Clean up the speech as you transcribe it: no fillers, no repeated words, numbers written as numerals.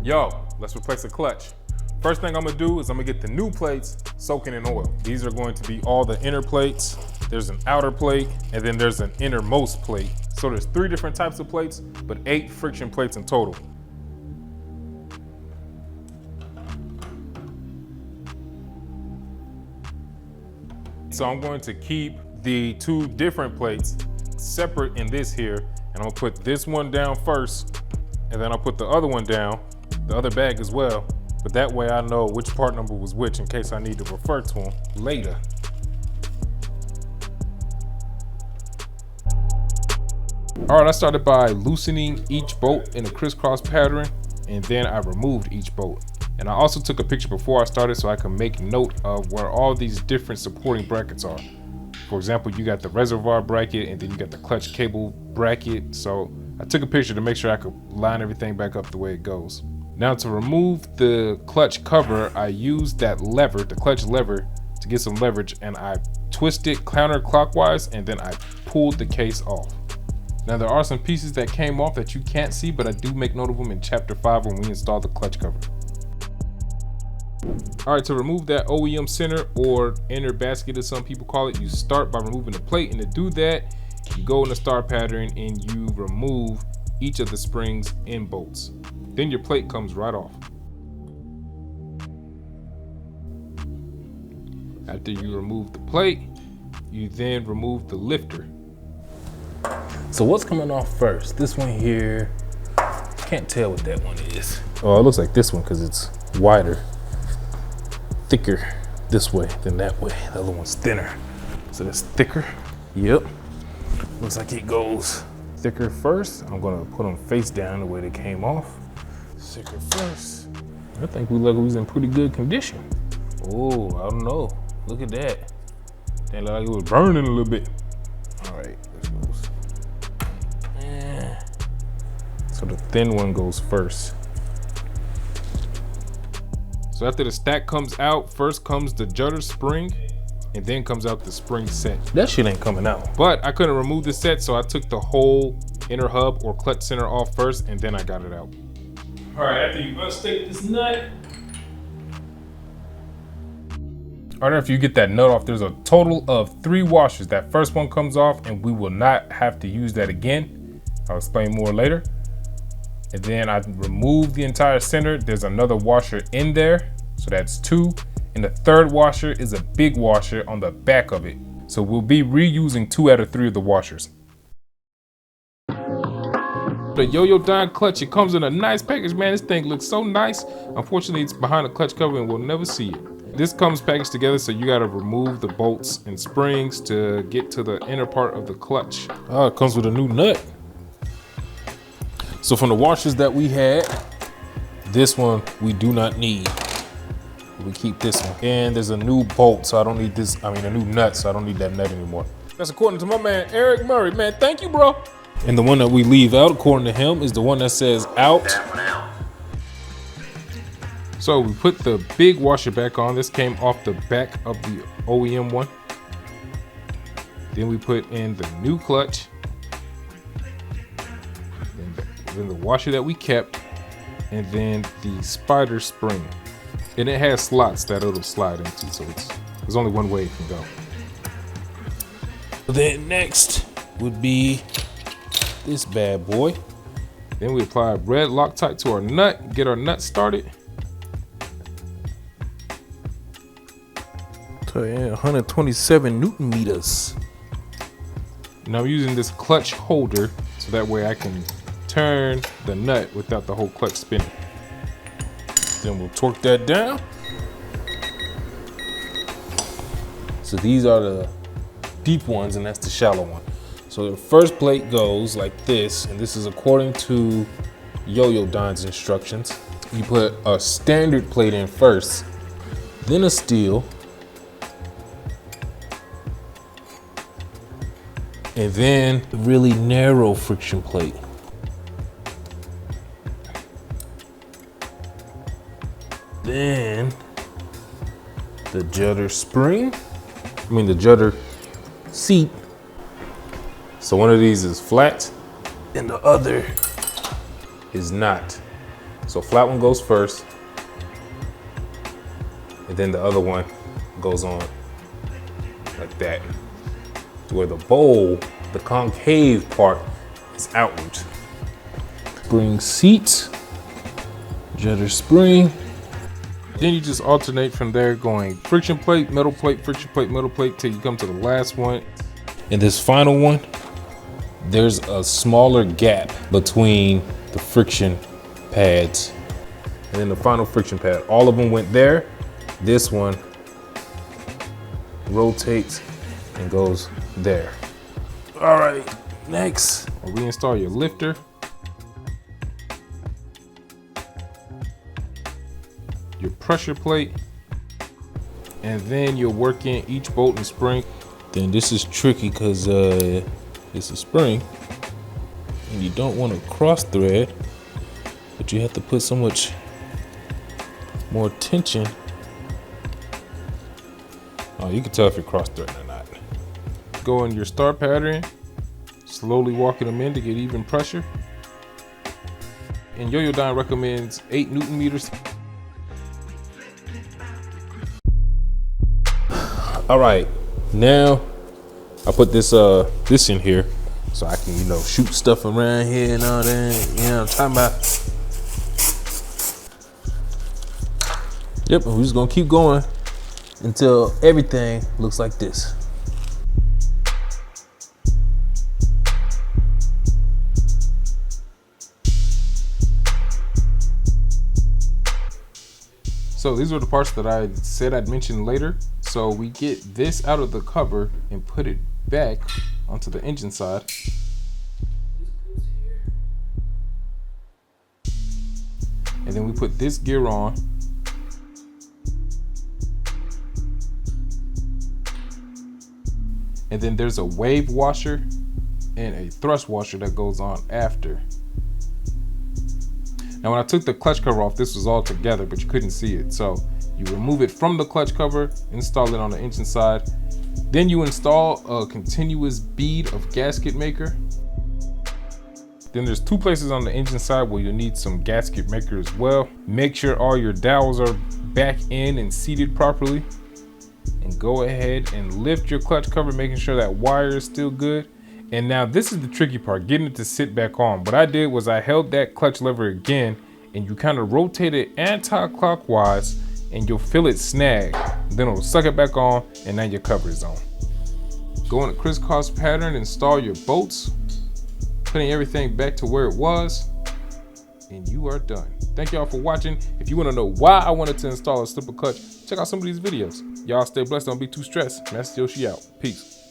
Yo, let's replace the clutch. First thing I'm gonna do is I'm gonna get the new plates soaking in oil. These are going to be all the inner plates. There's an outer plate, and then there's an innermost plate. So there's 3 different types of plates, but 8 friction plates in total. So I'm going to keep the 2 different plates separate in this here, and I'm gonna put this one down first, and then I'll put the other one down, the other bag as well. But that way I know which part number was which in case I need to refer to them later. All right, I started by loosening each bolt in a crisscross pattern, and then I removed each bolt. And I also took a picture before I started so I can make note of where all these different supporting brackets are. For example, you got the reservoir bracket, and then you got the clutch cable bracket. So I took a picture to make sure I could line everything back up the way it goes. Now to remove the clutch cover, I used that lever, the clutch lever, to get some leverage, and I twisted counterclockwise, and then I pulled the case off. Now there are some pieces that came off that you can't see, but I do make note of them in chapter 5 when we install the clutch cover. All right, to remove that OEM center or inner basket as some people call it, you start by removing the plate, and to do that, you go in the star pattern and you remove each of the springs and bolts. Then your plate comes right off. After you remove the plate, you then remove the lifter. So what's coming off first? This one here, can't tell what that one is. Oh, it looks like this one because it's wider, thicker this way than that way. The other one's thinner. So that's thicker. Yep. Looks like it goes thicker first. I'm gonna put them face down the way they came off. Thicker first. I think we look like we was in pretty good condition. Oh, I don't know. Look at that. That looked like it was burning a little bit. All right, this goes. Yeah. So the thin one goes first. So after the stack comes out, first comes the judder spring, and then comes out the spring set. That shit ain't coming out. But I couldn't remove the set, so I took the whole inner hub or clutch center off first, and then I got it out. All right, after you unstick this nut, all right, after you get that nut off, there's a total of 3 washers. That first one comes off, and we will not have to use that again. I'll explain more later. And then I remove the entire center. There's another washer in there, so that's 2. And the third washer is a big washer on the back of it. So we'll be reusing 2 out of 3 of the washers. The Yoyodyne clutch, it comes in a nice package, man. This thing looks so nice. Unfortunately, it's behind the clutch cover and we'll never see it. This comes packaged together, so you gotta remove the bolts and springs to get to the inner part of the clutch. Oh, it comes with a new nut. So from the washers that we had, this one we do not need. We keep this one. And there's a new bolt, so I don't need this, a new nut, so I don't need that nut anymore. That's according to my man, Eric Murray. Man, thank you, bro. And the one that we leave out, according to him, is the one that says out. So we put the big washer back on. This came off the back of the OEM one. Then we put in the new clutch. Then the washer that we kept. And then the spider spring. And it has slots that it'll slide into, so there's only one way it can go. Then next would be this bad boy. Then we apply red Loctite to our nut, get our nut started. So yeah, 127 Newton meters. Now I'm using this clutch holder so that way I can turn the nut without the whole clutch spinning. Then we'll torque that down. So these are the deep ones and that's the shallow one. So the first plate goes like this, and this is according to Yoyodyne's instructions. You put a standard plate in first, then a steel, and then a really narrow friction plate. Then the judder spring, the judder seat. So one of these is flat and the other is not. So flat one goes first, and then the other one goes on like that, to where the bowl, the concave part, is outward. Spring seat, jetter spring. Then you just alternate from there, going friction plate, metal plate, friction plate, metal plate, till you come to the last one. In this final one, there's a smaller gap between the friction pads and then the final friction pad. All of them went there. This one rotates and goes there. All right, next, reinstall your lifter. Your pressure plate, and then you're working each bolt and spring. Then this is tricky because it's a spring and you don't want to cross thread, but you have to put so much more tension. Oh, you can tell if you're cross threading or not. Go in your start pattern, slowly walking them in to get even pressure. And Yoyodyne recommends 8 Newton meters. All right, now I put this in here so I can, shoot stuff around here and all that. You know what I'm talking about? Yep, and we're just gonna keep going until everything looks like this. So these are the parts that I said I'd mention later. So we get this out of the cover and put it back onto the engine side. And then we put this gear on. And then there's a wave washer and a thrust washer that goes on after. Now when I took the clutch cover off, this was all together, but you couldn't see it. So you remove it from the clutch cover, install it on the engine side. Then you install a continuous bead of gasket maker. Then there's 2 places on the engine side where you'll need some gasket maker as well. Make sure all your dowels are back in and seated properly. And go ahead and lift your clutch cover, making sure that wire is still good. And now this is the tricky part, getting it to sit back on. What I did was I held that clutch lever again, and you kind of rotate it anti-clockwise, and you'll feel it snag. Then it'll suck it back on, and now your cover is on. Go in a crisscross pattern, install your bolts, putting everything back to where it was, and you are done. Thank y'all for watching. If you want to know why I wanted to install a slipper clutch, check out some of these videos. Y'all stay blessed, don't be too stressed. Master Yoshi out. Peace.